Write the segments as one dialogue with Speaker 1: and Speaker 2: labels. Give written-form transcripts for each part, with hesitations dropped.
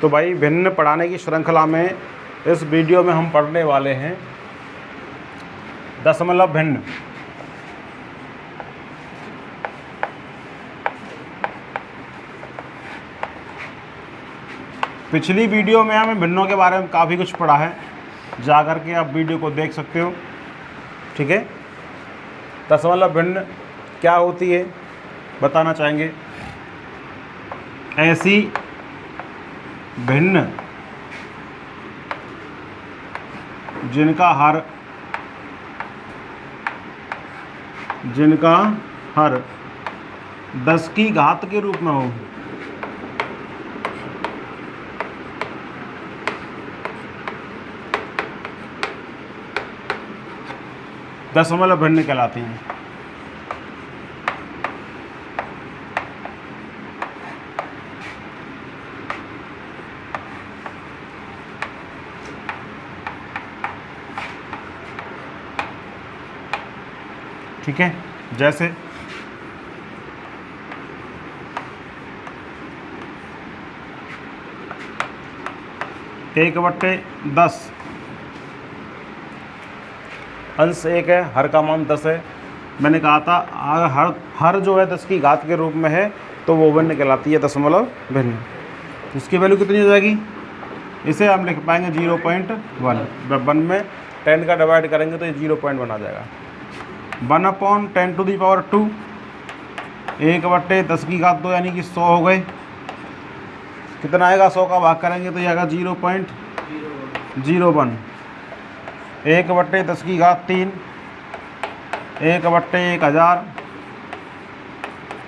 Speaker 1: तो भाई भिन्न पढ़ाने की श्रृंखला में इस वीडियो में हम पढ़ने वाले हैं दशमलव भिन्न। पिछली वीडियो में हमें भिन्नों के बारे में काफ़ी कुछ पढ़ा है, जा कर के आप वीडियो को देख सकते हो। ठीक है, दशमलव भिन्न क्या होती है बताना चाहेंगे। ऐसी भिन्न जिनका हर 10 की घात के रूप में हो। दशमलव भिन्न कहलाती हैं। ठीक है, जैसे एक बट्टे 10 अंश 1 है, हर का मान 10 है। मैंने कहा था हर जो है 10 की घात के रूप में है तो वो भिन्न कहलाती है दशमलव भिन्न। इसकी वैल्यू कितनी हो जाएगी, इसे हम लिख पाएंगे 0.1। 1 में 10 का डिवाइड करेंगे तो ये 0.1 आ जाएगा। 1/10⁻²। 1 बट्टे 10 की घात 2 यानी कि 100 हो गए। कितना आएगा, 100 का भाग करेंगे तो ये आएगा 0.01। 1 बट्टे 10 की घात 3। 1 बट्टे 1000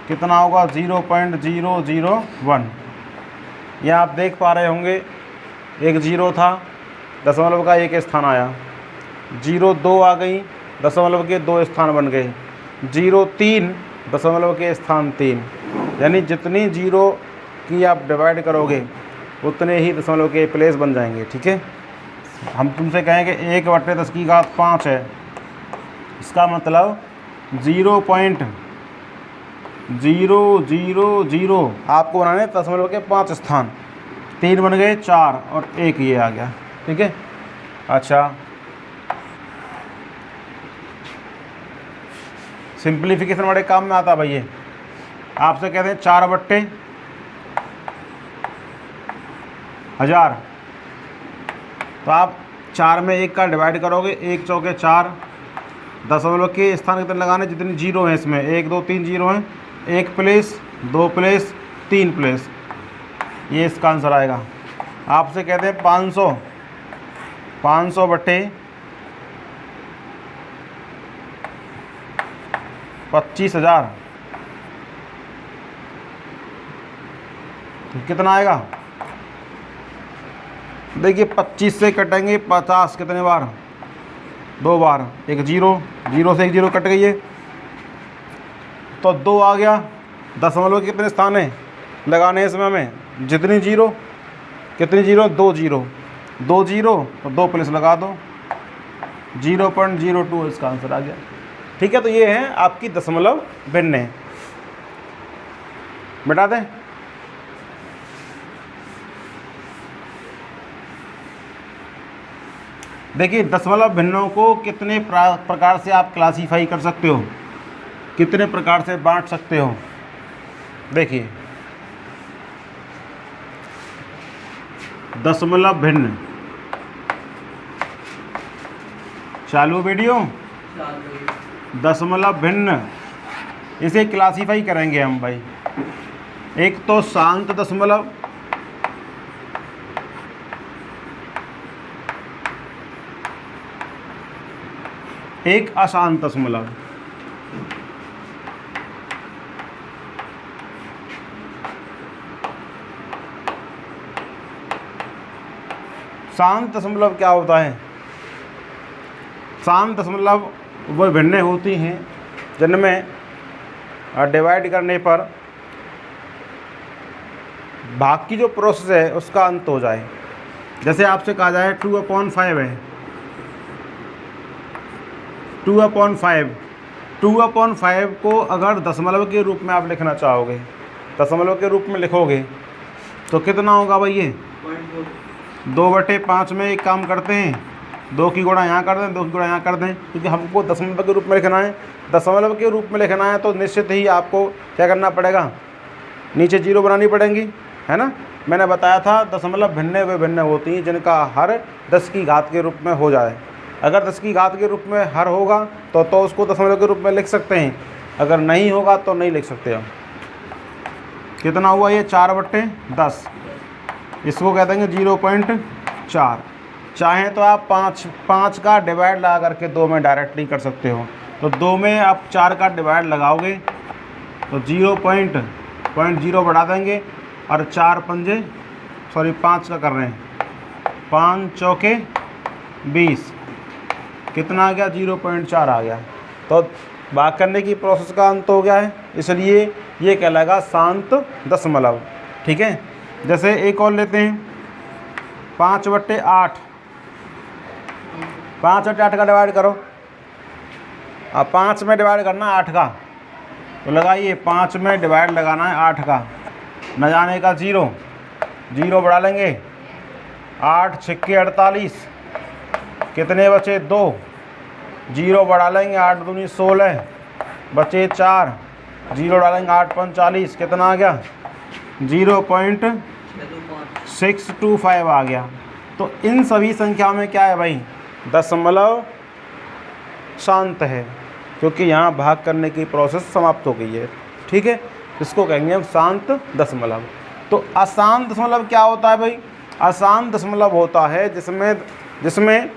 Speaker 1: कितना होगा, 0.001। यहाँ आप देख पा रहे होंगे एक 0 था, दशमलव का 1 स्थान आया। 0.2 आ गई, दशमलव के 2 स्थान बन गए। 0.3 दशमलव के स्थान 3। यानी जितनी 0 की आप डिवाइड करोगे उतने ही दशमलव के प्लेस बन जाएंगे। ठीक है, हम तुमसे कहें कि 1 बट्टे 10 की घात 5 है, इसका मतलब 0.000 आपको बनाने दशमलव के 5 स्थान। 3 बन गए, 4 और 1 ये आ गया। ठीक है, अच्छा सिंप्लीफिकेशन बड़े काम में आता भाई। ये आपसे कहते हैं 4 बट्टे 1000, तो आप 4 में 1 का डिवाइड करोगे, 1 चौके 4। दशमलव के स्थान कितने लगाने, जितनी 0 हैं इसमें, 1 2 3 0 हैं। 1 प्लेस, 2 प्लेस, 3 प्लेस, ये इसका आंसर आएगा। आपसे कहते हैं 500 बट्टे 25,000 कितना आएगा। देखिए 25 से कटेंगे 50 कितने बार, 2 बार। एक 0 से एक 0 कट गई है तो 2 आ गया। दशमलव के कितने स्थान हैं लगाने इसमें हमें, जितनी 0 कितनी 0, 2 0 तो 2 प्लस लगा दो, 0.02 इसका आंसर आ गया। ठीक है, तो ये है आपकी दशमलव भिन्न। मिटा दें। देखिए दशमलव भिन्नों को कितने प्रकार से आप क्लासीफाई कर सकते हो, कितने प्रकार से बांट सकते हो। देखिए दशमलव भिन्न, चालू वीडियो, दशमलव भिन्न इसे क्लासीफाई करेंगे हम भाई। एक तो शांत दशमलव, एक अशांत दशमलव। शांत दशमलव क्या होता है, शांत दशमलव वो भिन्नें होती हैं जिनमें डिवाइड करने पर भाग की जो प्रोसेस है उसका अंत हो जाए। जैसे आपसे कहा जाए 2/5 है, 2/5 को अगर दशमलव के रूप में आप लिखना चाहोगे दशमलव के रूप में लिखोगे तो कितना होगा भाई? ये 2/5 में एक काम करते हैं, 2 की गुणा यहाँ कर दें, 2 की गुणा यहाँ कर दें, क्योंकि हमको दशमलव के रूप में लिखना है। दशमलव के रूप में लिखना है तो निश्चित ही आपको क्या करना पड़ेगा? नीचे 0 बनानी पड़ेंगी, है ना। मैंने बताया था दशमलव भिन्न वे भिन्न होती हैं जिनका हर 10 की घात के रूप में हो जाए। अगर 10 की घात के रूप में हर होगा तो उसको दशमलव के रूप में लिख सकते हैं, अगर नहीं होगा तो नहीं लिख सकते हम। कितना हुआ ये? 4/10, इसको कह देंगे 0.4। चाहें तो आप 5 का डिवाइड लगा करके 2 में डायरेक्टली कर सकते हो। तो 2 में आप 4 का डिवाइड लगाओगे तो 0.0 बढ़ा देंगे और 5 का कर रहे हैं, 5 चौके 20, कितना आ गया? 0.4 आ गया। तो भाग करने की प्रोसेस का अंत हो गया है, इसलिए ये कहलाएगा शांत दशमलव। ठीक है। जैसे एक और लेते हैं, 5/8, 5/8 का डिवाइड करो। अब 5 में डिवाइड करना है 8 का, तो लगाइए 5 में डिवाइड लगाना है 8 का, न जाने का 0 बढ़ा लेंगे, 8 छक्के 48, कितने बचे? 2, 0 बढ़ा लेंगे, 8 दूनी 16, बचे 4, 0 डालेंगे, 8 5 40, कितना आ गया? 0.625 आ गया। तो इन सभी संख्याओं में क्या है भाई? दशमलव शांत है, क्योंकि यहाँ भाग करने की प्रोसेस समाप्त हो गई है। ठीक है, इसको कहेंगे हम शांत दशमलव। तो अशांत दशमलव क्या होता है भाई? अशांत दशमलव होता है जिसमें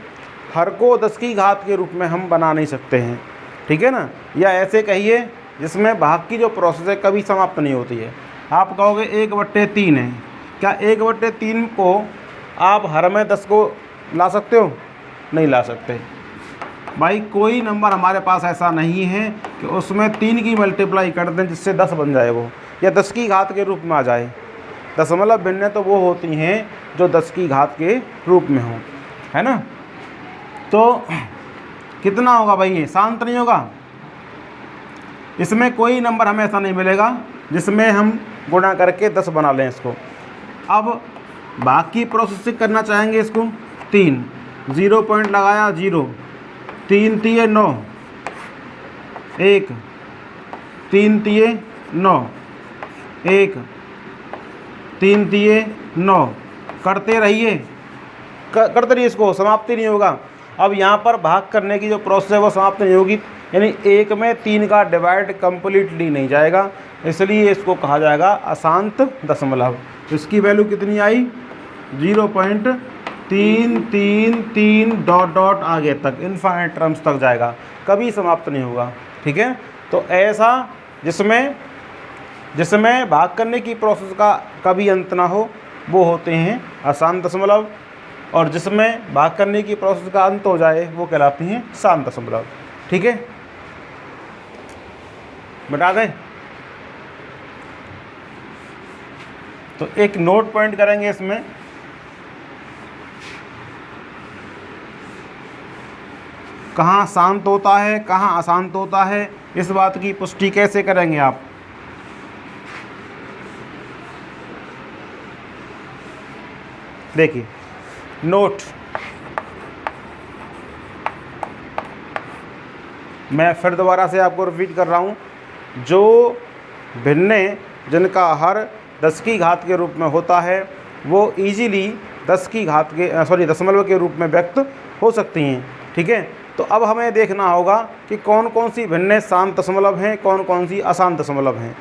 Speaker 1: हर को 10 की घात के रूप में हम बना नहीं सकते हैं। ठीक है ना। या ऐसे कहिए जिसमें भाग की जो प्रोसेस है कभी समाप्त नहीं होती है। आप कहोगे 1/3 है, क्या 1/3 को आप हर में 10 को ला सकते हो? नहीं ला सकते भाई। कोई नंबर हमारे पास ऐसा नहीं है कि उसमें 3 की मल्टीप्लाई कर दें जिससे 10 बन जाए वो, या 10 की घात के रूप में आ जाए। दशमलव भिन्न तो वो होती हैं जो 10 की घात के रूप में हो, है ना। तो कितना होगा भाई? ये शांत नहीं होगा। इसमें कोई नंबर हमें ऐसा नहीं मिलेगा जिसमें हम गुणा करके 10 बना लें इसको। अब बाकी प्रोसेसिंग करना चाहेंगे इसको, 3, 0 पॉइंट लगाया, 0, 3 तिये 9, 1, 3 तिये 9, 1, 3 तिये 9, करते रहिए, करते रहिए, इसको समाप्ति नहीं होगा। अब यहाँ पर भाग करने की जो प्रोसेस है वो समाप्त नहीं होगी, यानी 1 में 3 का डिवाइड कंप्लीटली नहीं जाएगा, इसलिए इसको कहा जाएगा अशांत दशमलव। इसकी वैल्यू कितनी आई? 0.333 डॉट डॉट आगे तक, इनफाइनाइट टर्म्स तक जाएगा, कभी समाप्त नहीं होगा। ठीक है। तो ऐसा जिसमें भाग करने की प्रोसेस का कभी अंत ना हो वो होते हैं अशांत दशमलव, और जिसमें भाग करने की प्रोसेस का अंत हो जाए वो कहलाती हैं शांत दशमलव। ठीक है, बता दें। तो एक नोट पॉइंट करेंगे इसमें, कहाँ शांत होता है कहाँ अशांत होता है, इस बात की पुष्टि कैसे करेंगे आप? देखिए नोट, मैं फिर दोबारा से आपको रिपीट कर रहा हूँ। जो भिन्ने जिनका हर 10 की घात के रूप में होता है वो इजीली 10 की घात के दशमलव के रूप में व्यक्त हो सकती हैं। ठीक है। तो अब हमें देखना होगा कि कौन कौन सी भिन्ने शांत दशमलव हैं, कौन कौन सी अशांत दशमलव हैं।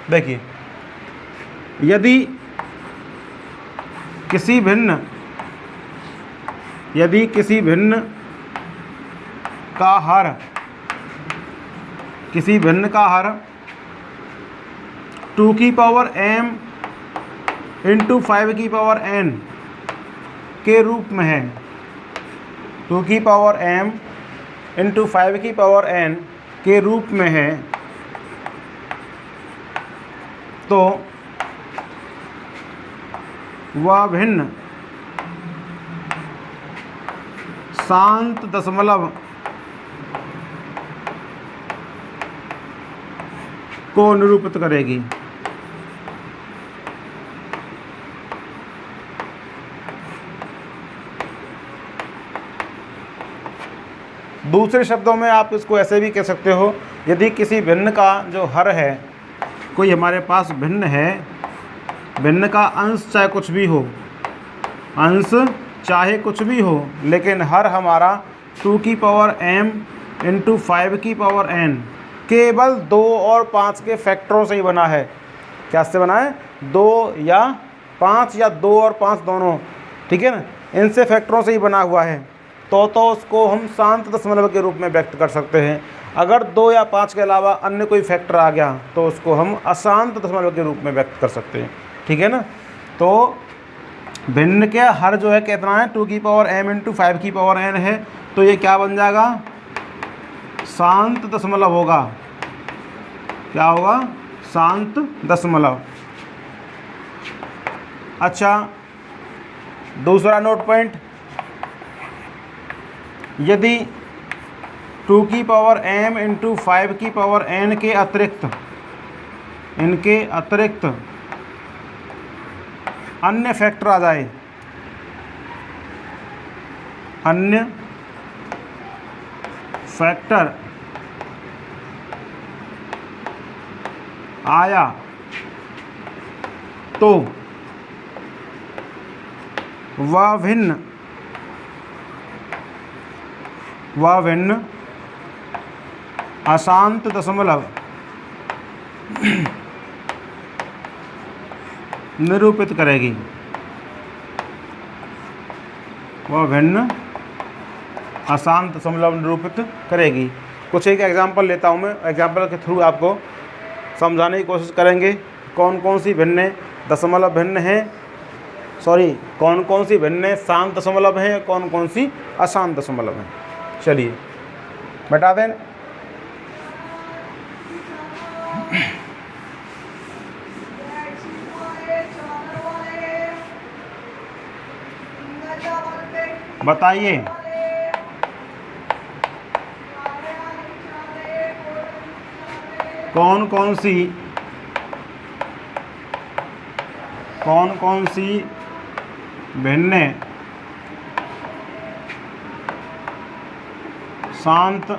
Speaker 1: देखिए, यदि किसी भिन्न का हर 2 की पावर m इंटू 5 की पावर n के रूप में है, 2 की पावर m इंटू 5 की पावर n के रूप में है, तो वह भिन्न शांत दशमलव को निरूपित करेगी। दूसरे शब्दों में आप इसको ऐसे भी कह सकते हो, यदि किसी भिन्न का जो हर है, कोई हमारे पास भिन्न है, भिन्न का अंश चाहे कुछ भी हो, अंश चाहे कुछ भी हो, लेकिन हर हमारा 2 की पावर m इंटू 5 की पावर n केवल 2 और 5 के फैक्टरों से ही बना है। क्या से बना है? 2 या 5 या 2 और 5 दोनों, ठीक है ना, इनसे फैक्टरों से ही बना हुआ है, तो उसको हम शांत दशमलव के रूप में व्यक्त कर सकते हैं। अगर 2 या 5 के अलावा अन्य कोई फैक्टर आ गया तो उसको हम अशांत दशमलव के रूप में व्यक्त कर सकते हैं, ठीक है ना। तो भिन्न के हर जो है कितना है? 2 की पावर m इंटू 5 की पावर n है, तो ये क्या बन जाएगा? शांत दशमलव होगा। क्या होगा? शांत दशमलव। अच्छा, दूसरा नोट पॉइंट, यदि 2 की पावर m इंटू 5 की पावर n के अतिरिक्त, इनके अतिरिक्त अन्य फैक्टर आ जाए, अन्य फैक्टर आया तो वह भिन्न अशांत दशमलव निरूपित करेगी। वह भिन्न अशांत दशमलव निरूपित करेगी। कुछ एक एग्जांपल लेता हूँ मैं, एग्जांपल के थ्रू आपको समझाने की कोशिश करेंगे कौन कौन सी भिन्न दशमलव भिन्न हैं, कौन कौन सी भिन्न शांत दशमलव हैं, कौन कौन सी अशांत दशमलव हैं। चलिए बता दें। बताइए कौन कौन सी भिन्न शांत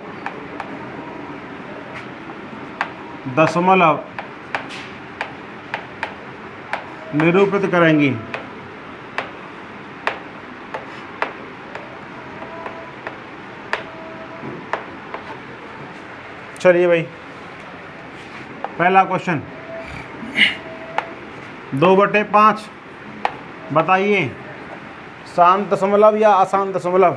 Speaker 1: दशमलव निरूपित करेंगी। चलिए भाई, पहला क्वेश्चन 2/5 बताइए शांत दशमलव या अशांत दशमलव।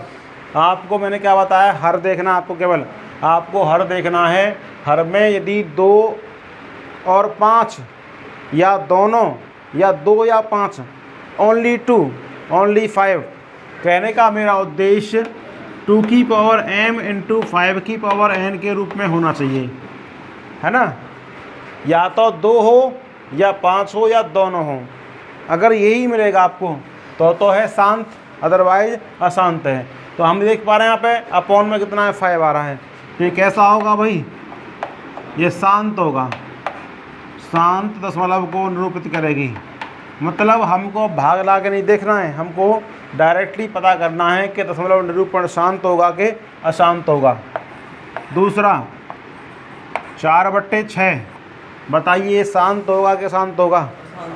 Speaker 1: आपको मैंने क्या बताया? हर देखना, आपको केवल आपको हर देखना है। हर में यदि 2 और 5 या दोनों या 2 या 5, ओनली 2 ओनली 5, कहने का मेरा उद्देश्य 2 की पावर m इंटू 5 की पावर n के रूप में होना चाहिए, है ना। या तो 2 हो या 5 हो या दोनों हो, अगर यही मिलेगा आपको तो है शांत, अदरवाइज अशांत है। तो हम देख पा रहे हैं यहाँ पे अपॉन में कितना है? 5 आ रहा है। तो ये कैसा होगा भाई? ये शांत होगा, शांत दशमलव को निरूपित करेगी। मतलब हमको भाग ला के नहीं देखना है, हमको डायरेक्टली पता करना है कि दशमलव निरूपण शांत होगा कि अशांत होगा। दूसरा 4/6 बताइए शांत होगा कि शांत होगा।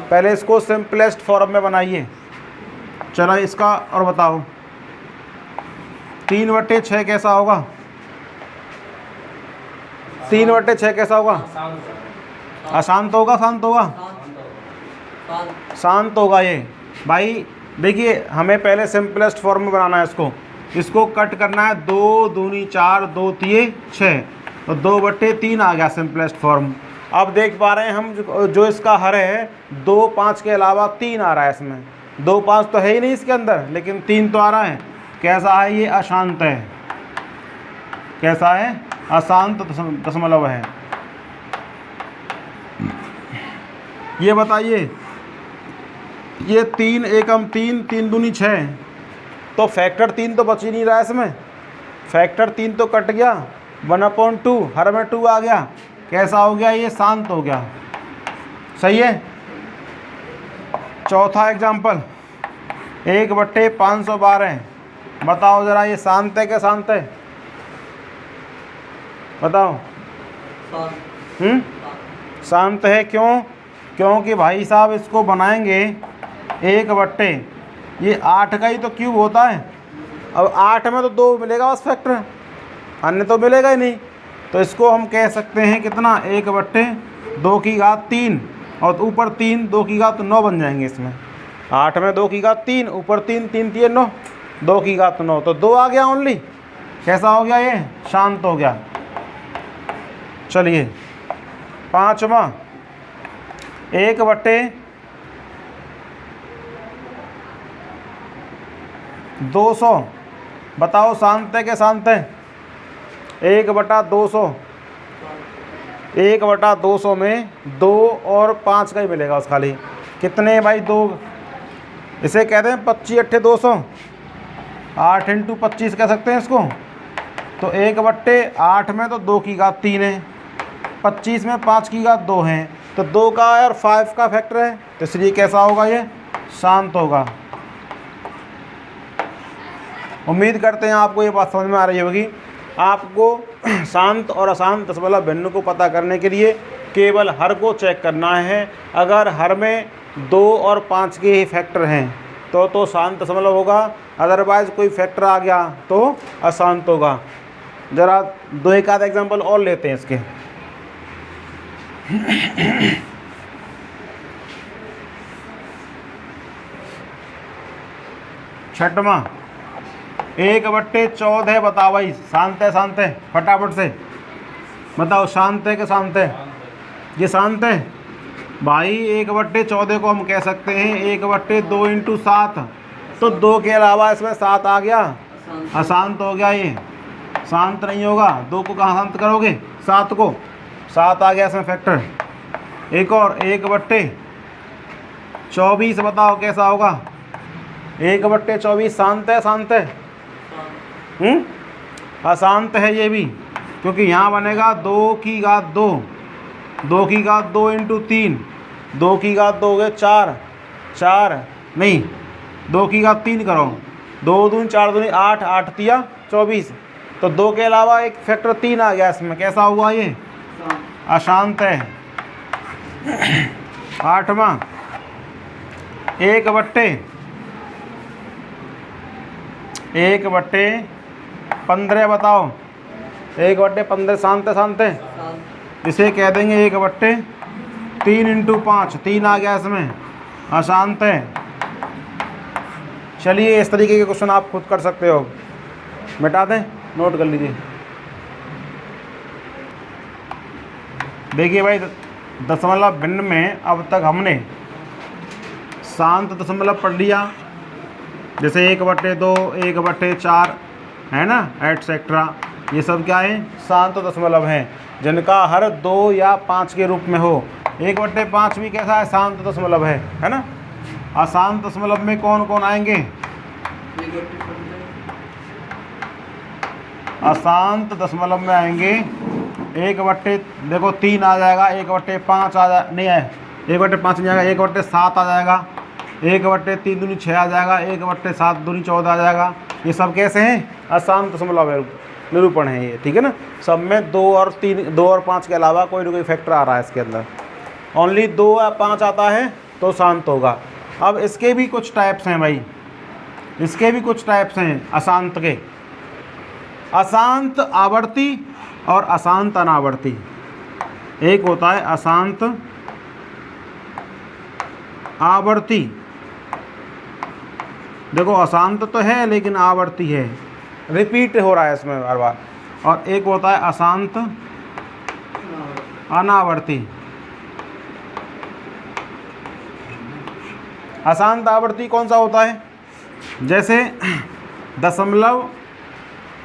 Speaker 1: पहले इसको सिंपलेस्ट फॉर्म में बनाइए। चलो इसका और बताओ 3/6 कैसा होगा? 3/6 कैसा होगा? अशांत होगा, शांत होगा? शांत होगा। ये भाई देखिए, हमें पहले सिंपलेस्ट फॉर्म में बनाना है इसको कट करना है। 2 दूनी 4, 2 तिये 6, तो 2/3 आ गया सिंपलेस्ट फॉर्म। अब देख पा रहे हैं हम जो इसका हर है 2, 5 के अलावा 3 आ रहा है इसमें। 2, 5 तो है ही नहीं इसके अंदर, लेकिन 3 तो आ रहा है। कैसा है? ये अशांत है। कैसा है? अशांत दशमलव है। ये बताइए, ये 3 एकम 3, 3 दूनी 6, तो फैक्टर 3 तो बच ही नहीं रहा है इसमें। फैक्टर 3 तो कट गया, 1/2, हर में 2 आ गया। कैसा हो गया? ये शांत हो गया। सही है। चौथा एग्जाम्पल 1/512 बताओ ज़रा, ये शांत है क्या शांत है? बताओ। शांत है, क्यों? क्योंकि भाई साहब इसको बनाएंगे 1/, ये 8 का ही तो क्यूब होता है। अब 8 में तो 2 मिलेगा बस फैक्टर, अन्य तो मिलेगा ही नहीं। तो इसको हम कह सकते हैं कितना, 1/2 और ऊपर 3 2 बन जाएंगे इसमें। 8 में 2 ऊपर 3 3 3 9 2 तो 2 आ गया ओनली। कैसा हो गया ये? शांत हो गया। चलिए 5वां, 1/200। बताओ शांत है कि शांत है? 1/200, 1/200 में 2 और 5 का ही मिलेगा उस खाली। कितने भाई? 2। इसे कहते हैं 25 × 200, 8 × 25 कह सकते हैं इसको। तो 1/8 में तो 2 है, 25 में 5 है, तो 2 का और 5 का फैक्टर है, तो इसलिए कैसा होगा ये? शांत होगा। उम्मीद करते हैं आपको ये बात समझ में आ रही होगी। आपको शांत और अशांत दशमलव भिन्न को पता करने के लिए केवल हर को चेक करना है। अगर हर में 2 और 5 के ही फैक्टर हैं तो शांत दशमलव होगा, अदरवाइज़ कोई फैक्टर आ गया तो अशांत होगा। ज़रा 2 एक आध एग्जाम्पल और लेते हैं इसके। 6वां, 1/14। बताओ भाई, शांत है शांत है? फटाफट से बताओ, शांत है कि शांत है? ये शांत है भाई। 1/14 को हम कह सकते हैं 1/2 × 7, तो 2 के अलावा इसमें 7 आ गया, अशांत हो गया। ये शांत नहीं होगा। 2 को कहाँ शांत करोगे? 7 को। 7 आ गया इसमें फैक्टर। एक और 1/24। बताओ कैसा होगा? 1/24 शांत है शांत है? अशांत है ये भी, क्योंकि यहाँ बनेगा 2 2 × 3, 2 हो गए 4 नहीं, 2 करो, 2 दूनी 4 दूनी 8, 8 तिया 24, तो 2 के अलावा एक फैक्टर 3 आ गया इसमें। कैसा हुआ ये? अशांत है। 8वां, 1/15। बताओ 1/15 शांत है शांत है? इसे कह देंगे 1/3 × 5, 3 आ गया इसमें, अशांत है। चलिए इस तरीके के क्वेश्चन आप खुद कर सकते हो। मिटा दें, नोट कर लीजिए। देखिए भाई, दशमलव भिन्न में अब तक हमने शांत दशमलव पढ़ लिया, जैसे 1/2, 1/4 है ना, एटसेट्रा। ये सब क्या है? शांत दशमलव हैं, जिनका हर 2 या 5 के रूप में हो। 1/5 भी कैसा है? शांत दशमलव है ना। अशांत दशमलव में कौन कौन आएंगे? अशांत दशमलव में आएंगे 3 आ जाएगा, 1/5 आ जाए, नहीं है 1/5 नहीं आएगा, 1/7 आ जाएगा, 1/3 दूनी 6 आ जाएगा, 1/7 दूनी 14 आ जाएगा। ये सब कैसे हैं? अशांत दशमलव निरूपण है ये, ठीक है ना। सब में 2 और 5 के अलावा कोई ना कोई फैक्टर आ रहा है इसके अंदर। ओनली 2 या 5 आता है तो शांत होगा। अब इसके भी कुछ टाइप्स हैं भाई, इसके भी कुछ टाइप्स हैं अशांत के। अशांत आवर्ती और अशांत अनावर्ती। एक होता है अशांत आवर्ती, देखो अशांत तो है लेकिन आवर्ती है, रिपीट हो रहा है इसमें बार बार। और एक होता है अशांत अनावर्ती। अशांत आवर्ती कौन सा होता है? जैसे दशमलव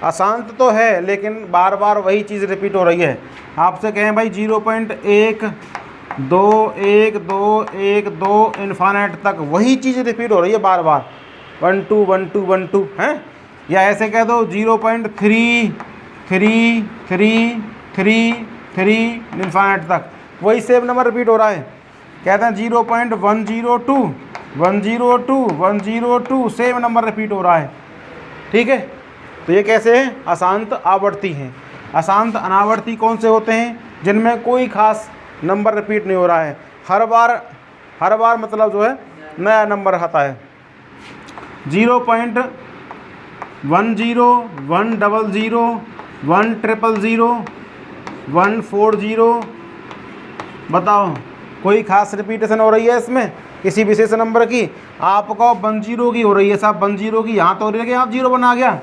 Speaker 1: अशांत तो है लेकिन बार बार वही चीज़ रिपीट हो रही है। आपसे कहें भाई 0.1 2 1 2 1 2 इन्फानेट तक वही चीज़ रिपीट हो रही है बार बार, 1 2 1 2 1 2 हैं। या ऐसे कह दो 0.3 3 3 3 3 इन्फानेट तक वही सेम नंबर रिपीट हो रहा है। कहते हैं 0.102 102 102 सेम नंबर रिपीट हो रहा है, ठीक है। तो ये कैसे हैं? अशांत आवर्ती हैं। अशांत अनावर्ती कौन से होते हैं? जिनमें कोई खास नंबर रिपीट नहीं हो रहा है, हर बार मतलब जो है नया नंबर आता है। 0.10 100 100 140, बताओ कोई खास रिपीटेशन हो रही है इसमें किसी विशेष नंबर की? आपको 10 की हो रही है साहब, 10 की। यहाँ तो हो रही है आप 0 बना गया,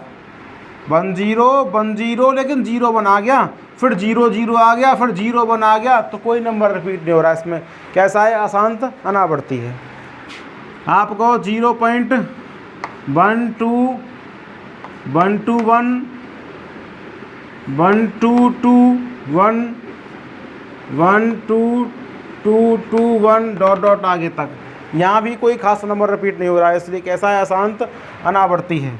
Speaker 1: 10 लेकिन 0 बना गया, फिर 0 आ गया, फिर 0 बना गया, तो कोई नंबर रिपीट नहीं हो रहा है इसमें। कैसा है? अशांत अनावर्ती है। आपको 0.12 121 1221 1221 डॉट आगे तक, यहाँ भी कोई खास नंबर रिपीट नहीं हो रहा है, इसलिए कैसा है? अशांत अनावर्ती है।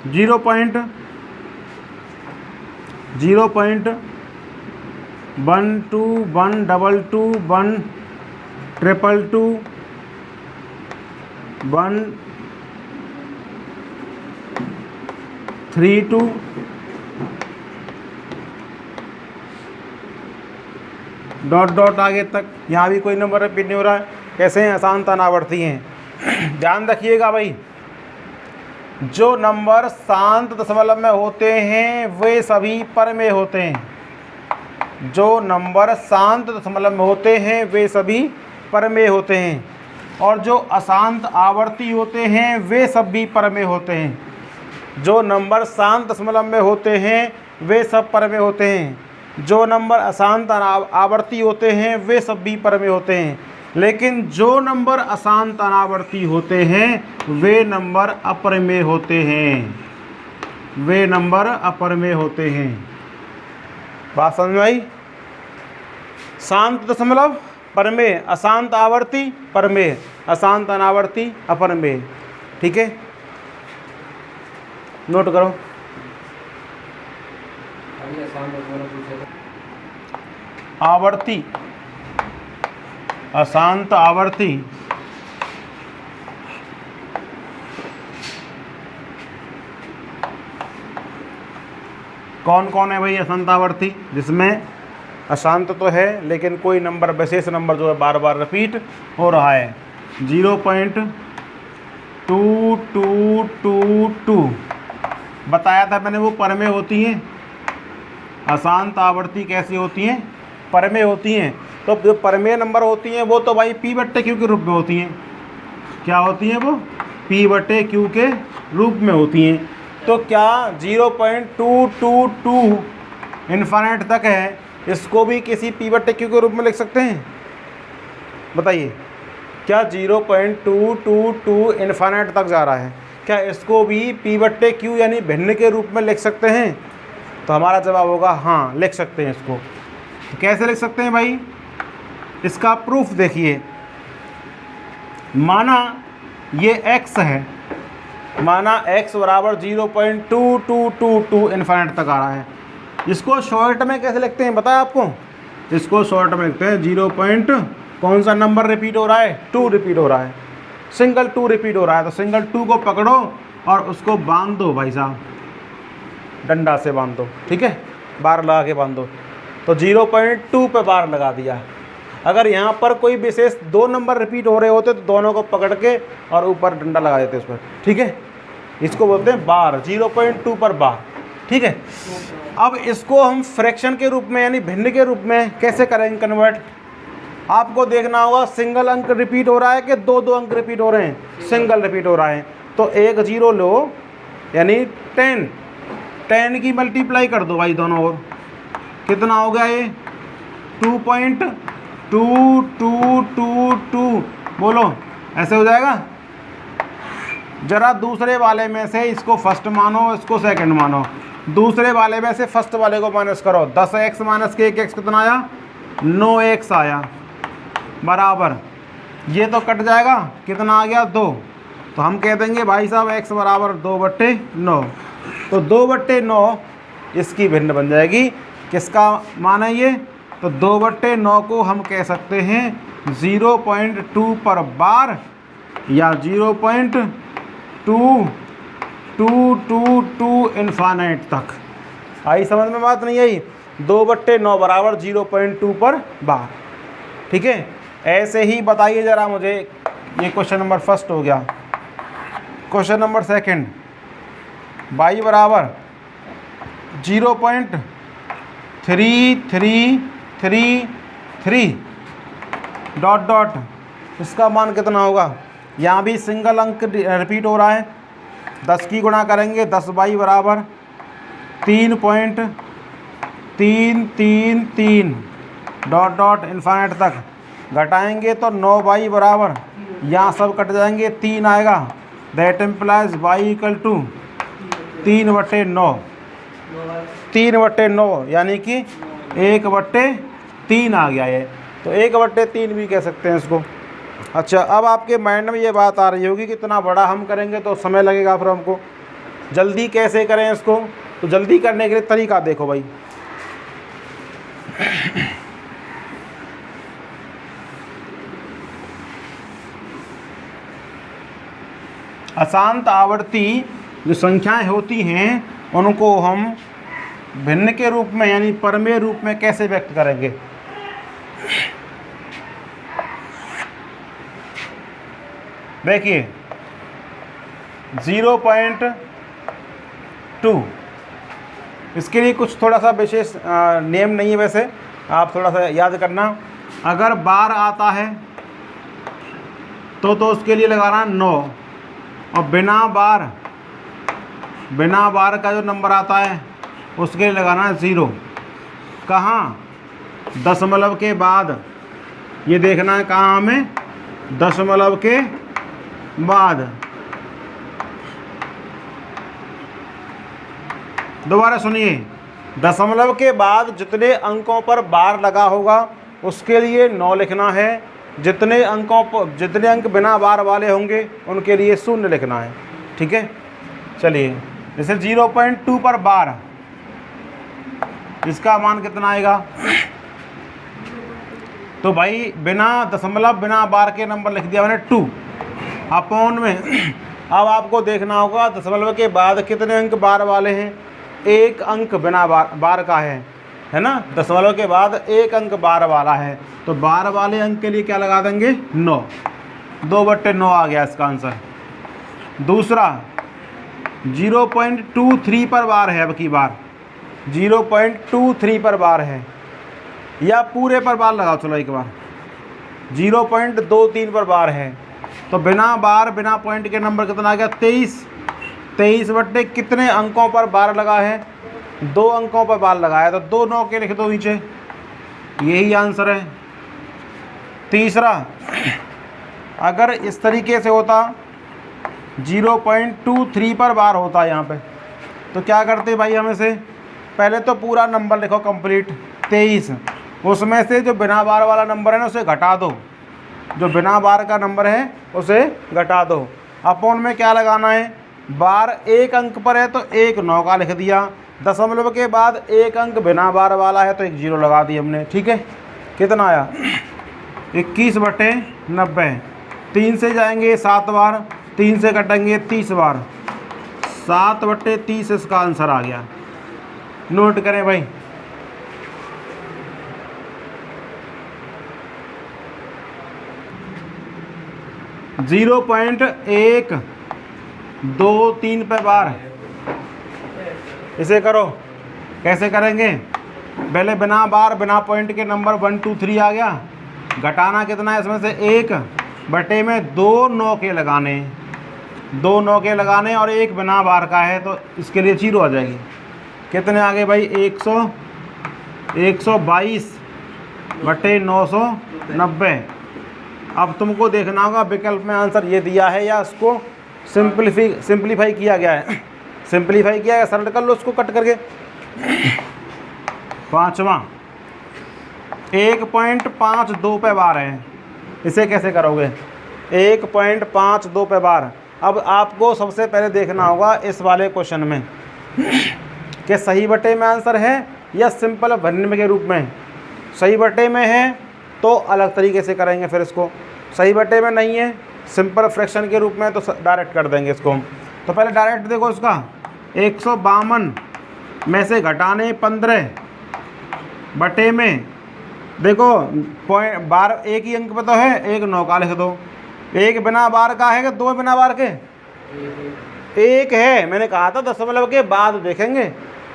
Speaker 1: 0.12 122 122 122 132 डॉट आगे तक, यहाँ भी कोई नंबर रिपीट नहीं हो रहा है। कैसे हैं? अशांत अनावर्ती हैं। ध्यान रखिएगा भाई, जो नंबर शांत दशमलव में होते हैं वे सभी परमेय होते हैं। जो नंबर शांत दशमलव में होते हैं वे सभी परमेय होते हैं, और जो अशांत आवर्ती होते हैं वे सब भी परमेय होते हैं। जो नंबर शांत दशमलव में होते हैं वे सब परमेय होते हैं, जो नंबर अशांत आवर्ती होते हैं वे सब भी परमेय होते हैं, लेकिन जो नंबर अशांत अनावर्ती होते हैं वे नंबर अपरमेय होते हैं, वे नंबर अपरमेय होते हैं। बात समझ में आई? शांत दशमलव परमेय, अशांत आवर्ती परमेय, अशांत अनावर्ती अपरमेय। ठीक है, नोट करो। आवर्ती, अशांत आवर्ती, कौन कौन है भाई अशांत आवर्ती? जिसमें अशांत तो है लेकिन कोई नंबर, विशेष नंबर जो है बार बार रिपीट हो रहा है। 0.2222 बताया था मैंने, वो परमेय होती हैं। अशांत आवर्ती कैसी होती हैं? परमेय होती हैं। तो जो परमेय नंबर होती हैं वो तो भाई P/Q के रूप में होती हैं। क्या होती हैं वो? P/Q के रूप में होती हैं। तो क्या 0.222 इन्फाइनाइट तक है, इसको भी किसी P/Q के रूप में लिख सकते हैं? बताइए, क्या 0.222 इन्फाइनाइट तक जा रहा है, क्या इसको भी P/Q यानी भिन्न के रूप में लिख सकते हैं? तो हमारा जवाब होगा हाँ, लिख सकते हैं इसको। तो कैसे लिख सकते हैं भाई? इसका प्रूफ देखिए। माना ये x है, माना x बराबर 0.2222 इन्फाइनाइट तक आ रहा है। इसको शॉर्ट में कैसे लिखते हैं बताया आपको? इसको शॉर्ट में लिखते हैं 0. कौन सा नंबर रिपीट हो रहा है? 2 रिपीट हो रहा है, सिंगल 2 रिपीट हो रहा है। तो सिंगल 2 को पकड़ो और उसको बांध दो भाई साहब, डंडा से बांध दो। ठीक है, बार लगा के बांध दो। तो 0.2 पे बार लगा दिया। अगर यहाँ पर कोई विशेष 2 नंबर रिपीट हो रहे होते तो दोनों को पकड़ के और ऊपर डंडा लगा देते उस पर। ठीक है, इसको बोलते हैं बार, 0.2 पर बार। ठीक है, अब इसको हम फ्रैक्शन के रूप में यानी भिन्न के रूप में कैसे करेंगे कन्वर्ट? आपको देखना होगा सिंगल अंक रिपीट हो रहा है कि 2 अंक रिपीट हो रहे हैं? सिंगल रिपीट हो रहा है। तो 1 0 लो यानी 10 की मल्टीप्लाई कर दो भाई दोनों ओर। कितना हो गया ये? 2.2222। बोलो, ऐसे हो जाएगा। जरा दूसरे वाले में से इसको फर्स्ट मानो, इसको सेकंड मानो। दूसरे वाले में से फर्स्ट वाले को माइनस करो। 10x माइनस के 1x कितना आया? 9x आया, बराबर ये तो कट जाएगा, कितना आ गया? 2। तो हम कह देंगे भाई साहब x बराबर 2/9। तो 2/9 इसकी भिन्न बन जाएगी। किसका मान है ये? तो 2/9 को हम कह सकते हैं 0.2 पर बार या 0.2222 इन्फाइनाइट तक। आई समझ में बात नहीं आई? 2/9 बराबर 0.2 पर बार। ठीक है, ऐसे ही बताइए ज़रा मुझे, ये क्वेश्चन नंबर फर्स्ट हो गया। क्वेश्चन नंबर सेकंड, y बराबर 0.3333 डॉट डॉट, इसका मान कितना होगा? यहाँ भी सिंगल अंक रिपीट हो रहा है, 10 की गुणा करेंगे, 10y बराबर 3.333 डॉट डॉट इन्फाइनाइट तक, घटाएंगे तो 9y बराबर, यहाँ सब कट जाएंगे, 3 आएगा, that implies y equal to 3/9, 3/9 यानी कि 1/3 आ गया ये, तो 1/3 भी कह सकते हैं इसको। अच्छा, अब आपके माइंड में ये बात आ रही होगी कि इतना बड़ा हम करेंगे तो समय लगेगा, फिर हमको जल्दी कैसे करें इसको? तो जल्दी करने के लिए तरीका देखो भाई। अशांत आवर्ती जो संख्याएं होती हैं उनको हम भिन्न के रूप में यानी परमेय रूप में कैसे व्यक्त करेंगे? देखिए 0.2, इसके लिए कुछ थोड़ा सा विशेष नेम नहीं है, वैसे आप थोड़ा सा याद करना। अगर बार आता है तो उसके लिए लगाना 9, और बिना बार का जो नंबर आता है उसके लिए लगाना 0। कहाँ? दशमलव के बाद, ये देखना है कहाँ हमें? दशमलव के बाद। दोबारा सुनिए, दशमलव के बाद जितने अंकों पर बार लगा होगा उसके लिए 9 लिखना है, जितने अंक बिना बार वाले होंगे उनके लिए 0 लिखना है। ठीक है, चलिए जैसे 0.2 पर बार, इसका मान कितना आएगा? तो भाई बिना दशमलव बिना बार के नंबर लिख दिया मैंने 2 अपॉन में। अब आपको देखना होगा दशमलव के बाद कितने अंक बार वाले हैं? 1 अंक बिना बार का है ना? दशमलव के बाद 1 अंक बार वाला है, तो बार वाले अंक के लिए क्या लगा देंगे? 9, 2/9 आ गया इसका आंसर। दूसरा 0.23 पर बार है, अब की बार 0.23 पर बार है, या पूरे पर बार लगाओ, चलो एक बार 0.23 पर बार है, तो बिना बार बिना पॉइंट के नंबर कितना आ गया? 23 बट्टे कितने अंकों पर बार लगा है? 2 अंकों पर बार लगाया, तो 2 9 के लिख दो नीचे, यही आंसर है। तीसरा, अगर इस तरीके से होता 0.23 पर बार होता यहाँ पे, तो क्या करते भाई? हमें से पहले तो पूरा नंबर लिखो कंप्लीट 23, उसमें से जो बिना बार वाला नंबर है ना उसे घटा दो, जो बिना बार का नंबर है उसे घटा दो। अपॉन में क्या लगाना है? बार 1 अंक पर है तो 1 9 का लिख दिया, दशमलव के बाद 1 अंक बिना बार वाला है तो एक 0 लगा दी हमने। ठीक है, कितना आया? 21/90। 3 से जाएंगे 7 बार, 3 से कटेंगे 30 बार, 7/30 इसका आंसर आ गया। नोट करें भाई। जीरो 0.123 पे बार, इसे करो। कैसे करेंगे? पहले बिना बार बिना पॉइंट के नंबर 1 2 3 आ गया, घटाना कितना है इसमें से? 1/2 9 के लगाने, 2 9 के लगाने, और 1 बिना बार का है तो इसके लिए 0 आ जाएगी। कितने आ गए भाई? 122/990। अब तुमको देखना होगा विकल्प में आंसर ये दिया है या इसको सिंप्लीफाई किया गया है। सिंप्लीफाई किया है, सरल कर लो उसको कट करके। पाँचवा 1.52 पे बार है, इसे कैसे करोगे? 1.52 पे बार। अब आपको सबसे पहले देखना होगा इस वाले क्वेश्चन में कि सही बटे में आंसर है या सिंपल भिन्न के रूप में। सही बटे में है तो अलग तरीके से करेंगे, फिर इसको सही बटे में नहीं है सिंपल फ्रैक्शन के रूप में तो डायरेक्ट कर देंगे इसको। तो पहले डायरेक्ट देखो इसका 152 में से घटाने 15 बटे में, देखो पॉइंट बार एक ही अंक पे तो है, एक 9 का लिख दो। एक बिना बार का है कि 2 बिना बार के? एक है। मैंने कहा था दशमलव के बाद देखेंगे,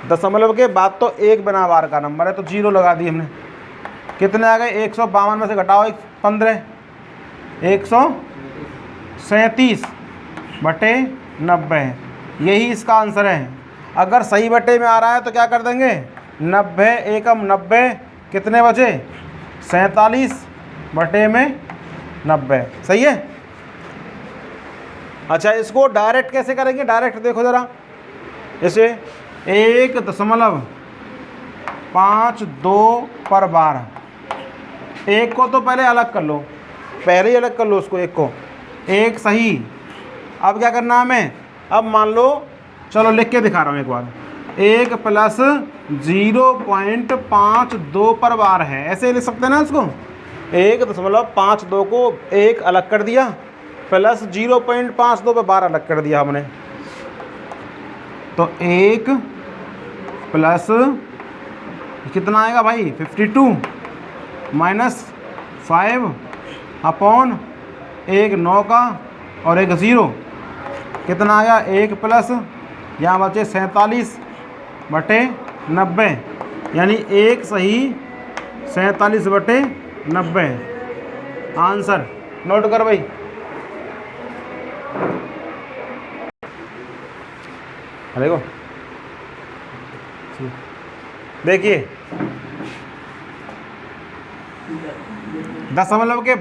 Speaker 1: दशमलव के बाद तो एक बिना बार का नंबर है, तो 0 लगा दी हमने। कितने आ गए? 152 में से घटाओ 15, 137 बटे 90। यही इसका आंसर है। अगर सही बटे में आ रहा है तो क्या कर देंगे? 90 एकम 90 कितने बचे? 47 बटे में 90। सही है। अच्छा, इसको डायरेक्ट कैसे करेंगे? डायरेक्ट देखो ज़रा, इसे 1.52 पर 12। एक को तो पहले अलग कर लो, पहले ही अलग कर लो उसको, एक को। एक सही। अब क्या करना है हमें? अब मान लो, चलो लिख के दिखा रहा हूँ एक बार। 1 प्लस 0.52 पर 12 है, ऐसे लिख सकते हैं ना इसको। 1.52 को एक अलग कर दिया, प्लस 0.52 पे 12 अलग कर दिया हमने, तो 1 प्लस कितना आएगा भाई? 52 माइनस 5 अपॉन 1 9 का और 1 0, कितना आ गया? 1 प्लस यहाँ बचे 47 बटे 90, यानी एक सही 47 बटे 90 आंसर। नोट कर भाई। देखो, देखिए दशमलव के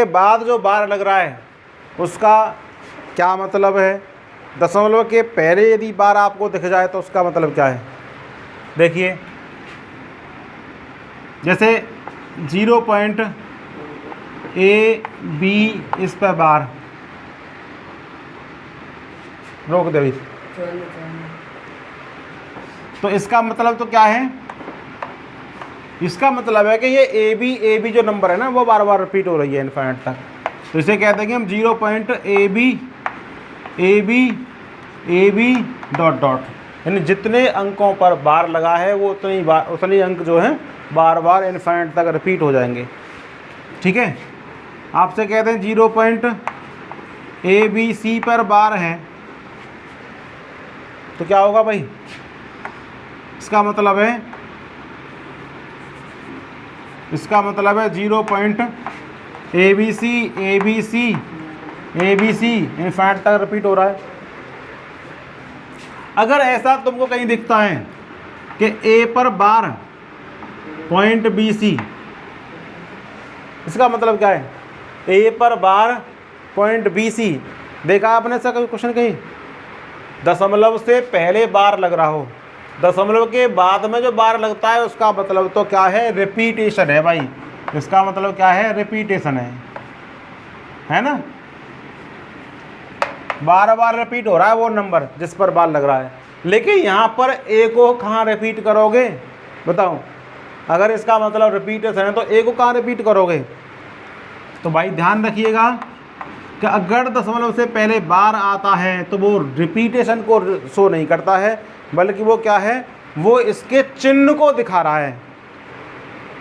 Speaker 1: बाद जो बार लग रहा है उसका क्या मतलब है? दशमलव के पहले यदि बार आपको दिख जाए तो उसका मतलब क्या है? देखिए, जैसे 0.AB इस पर बार रोक दे भाई, तो इसका मतलब तो क्या है? इसका मतलब है कि ये ए बी जो नंबर है ना, वो बार बार रिपीट हो रही है इनफाइनाइट तक, तो इसे कहते हैं कि हम 0.AB डॉट डॉट, यानी जितने अंकों पर बार लगा है वो उतने अंक जो हैं बार बार इनफाइनाइट तक रिपीट हो जाएंगे। ठीक है। आपसे कहते हैं 0.ABC पर बार है, तो क्या होगा भाई? इसका मतलब है 0.ABC इनफाइनाइट तक रिपीट हो रहा है। अगर ऐसा तुमको कहीं दिखता है कि ए पर बार पॉइंट BC, इसका मतलब क्या है? ए पर बार पॉइंट BC, देखा आपने ऐसा कभी क्वेश्चन कहीं? दशमलव से पहले बार लग रहा हो, दशमलव के बाद में जो बार लगता है उसका मतलब तो क्या है? रिपीटेशन है भाई। इसका मतलब क्या है? रिपीटेशन है ना। बार बार रिपीट हो रहा है वो नंबर जिस पर बार लग रहा है। लेकिन यहाँ पर ए को कहाँ रिपीट करोगे बताओ? अगर इसका मतलब रिपीटेशन है तो ए को कहाँ रिपीट करोगे? तो भाई ध्यान रखिएगा कि अगर दशमलव से पहले बार आता है तो वो रिपीटेशन को शो नहीं करता है, बल्कि वो क्या है? वो इसके चिन्ह को दिखा रहा है।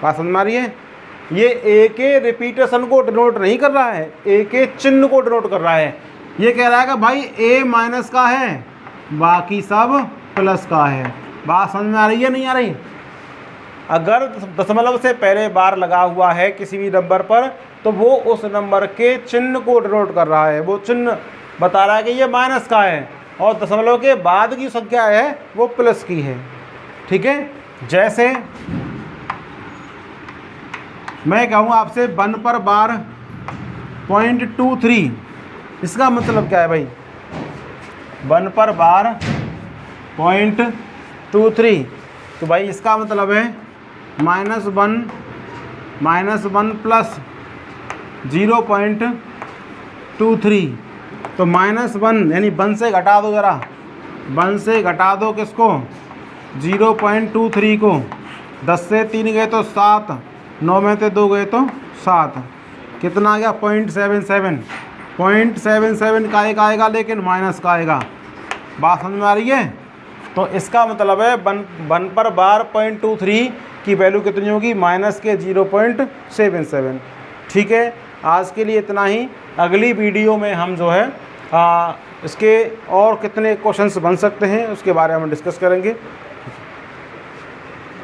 Speaker 1: बात समझ में आ रही है? ये ए के रिपीटेशन को डिनोट नहीं कर रहा है, ए के चिन्ह को डिनोट कर रहा है। ये कह रहा है कि भाई ए माइनस का है, बाकी सब प्लस का है। बात समझ में आ रही है नहीं आ रही? अगर दशमलव से पहले बार लगा हुआ है किसी भी नंबर पर तो वो उस नंबर के चिन्ह को डिनोट कर रहा है, वो चिन्ह बता रहा है कि ये माइनस का है, और दशमलव के बाद की संख्या है वो प्लस की है। ठीक है। जैसे मैं कहूँ आपसे 1 पर बार 0.23, इसका मतलब क्या है भाई? 1 पर बार 0.23, तो भाई इसका मतलब है -1 प्लस 0.23, तो -1 यानी 1 से घटा दो ज़रा, 1 से घटा दो किसको? 0.23 को। 10 से 3 गए तो 7, 9 में से 2 गए तो 7, कितना आ गया? 0.77। 0.77 का एक आएगा लेकिन माइनस का आएगा। बात समझ में आ रही है? तो इसका मतलब है 1 पर बार 0.23 की वैल्यू कितनी होगी, माइनस के 0.77। ठीक है, आज के लिए इतना ही। अगली वीडियो में हम जो है इसके और कितने क्वेश्चंस बन सकते हैं उसके बारे में डिस्कस करेंगे।